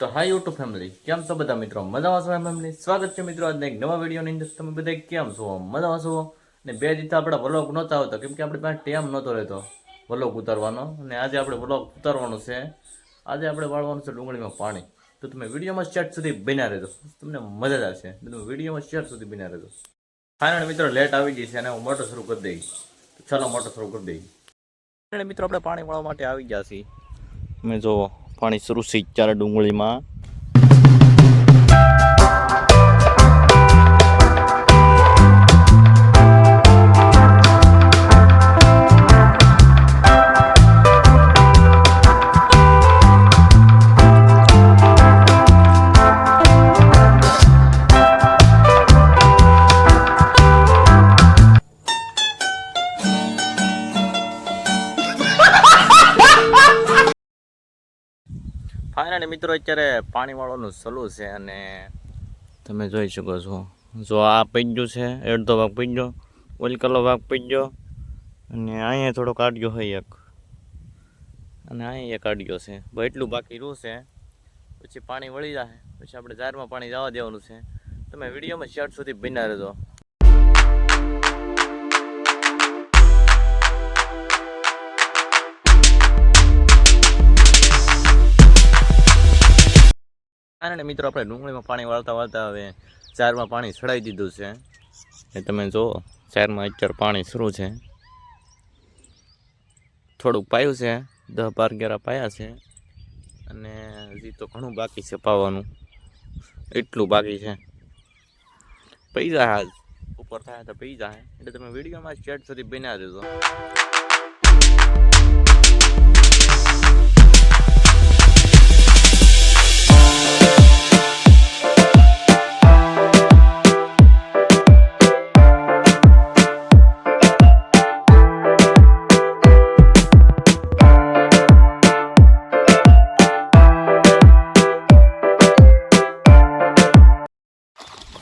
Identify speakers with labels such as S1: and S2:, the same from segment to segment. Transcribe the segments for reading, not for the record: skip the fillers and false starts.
S1: તો હાય YouTube family, કેમ છો બધા મિત્રો? મજામાં છો ફેમિલી? સ્વાગત છે મિત્રો આજના એક નવા વિડીયોની અંદર. તમે બધા કેમ છો? મજામાં છો? ને બે દિવસ આપણા વ્લોગ નહોતા આવતા કેમ કે આપણી પાસે ટાઈમ નહોતો રહેતો વ્લોગ ઉતારવાનો, અને આજે આપણે વ્લોગ ઉતારવાનો છે. આજે આપણે વાળવાનું છે ડુંગળીમાં પાણી. તો તમે વિડીયોમાં સ્ટાર્ટ સુધી બન્યા રહેજો, તમને મજા જ આવશે. તમે વિડીયોમાં સ્ટાર્ટ સુધી બન્યા રહેજો. ફાઇનલ મિત્રો લેટ આવી ગઈ છે અને હું મોટર શરૂ કરી દઈશ. ચાલો મોટર શરૂ કરી દઈએ. મિત્રો આપણે પાણી વાળવા માટે આવી ગયા છીએ. તમે જુઓ પાણી શરૂ છે ત્યારે ડુંગળીમાં. ફાઇનલી મિત્રો અત્યારે પાણી વાળવાનું ચાલુ છે અને તમે જોઈ શકો છો. જો આ પીંજ્યું છે, અડધો ભાગ પીંજો, ઓલકલો ભાગ પીંજો, અને અહીંયા થોડો કાઢ્યો હોય એક, અને અહીંયા એક કાઢ્યો છે. ભાઈ એટલું બાકી રહ્યું છે, પછી પાણી વળી જાય, પછી આપણે જારમાં પાણી જવા દેવાનું છે. તમે વિડીયોમાં શર્ટ સુધી બન્યા રહેજો. અને મિત્રો આપણે ડુંગળીમાં પાણી વાળતા વાળતા હવે ચારમાં પાણી ચડાવી દીધું છે. એ તમે જુઓ ચારમાં અત્યારે પાણી શરૂ છે. થોડુંક પાયું છે, 10-12 ગેરા પાયા છે, અને હજી તો ઘણું બાકી છે પાવાનું. એટલું બાકી છે, પી જાય આજ ઉપર થાય તો પી જાય. એટલે તમે વિડીયોમાં સ્ટાર્ટ સુધી બન્યા દેજો.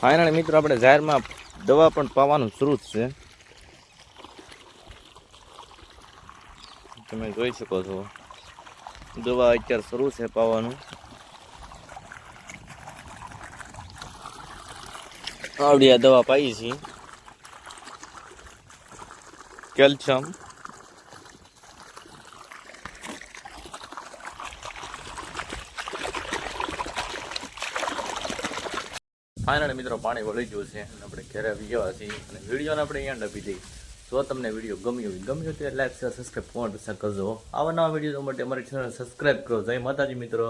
S1: ફાઇનલ મિત્રો આપણે જાહેરમાં દવા પણ પાવાનું શરૂ છે. તમે જોઈ શકો છો દવા અત્યારે શરૂ છે પાવાનું. આવડી આ દવા પાઈ છે કેલ્શિયમ. ફાઇનલ મિત્રો પાણી વળી ગયું છે અને આપણે ઘરે આવી ગયા છીએ અને વિડીયોને આપણે અહીંયા આપી દઈએ. જો તમને વિડીયો ગમ્યો તો લાઈક શેર સબસ્ક્રાઈબ કોમેન્ટ કરજો. આવા નવા વિડીયો માટે અમારી ચેનલ સબસ્ક્રાઈબ કરો. જય માતાજી મિત્રો.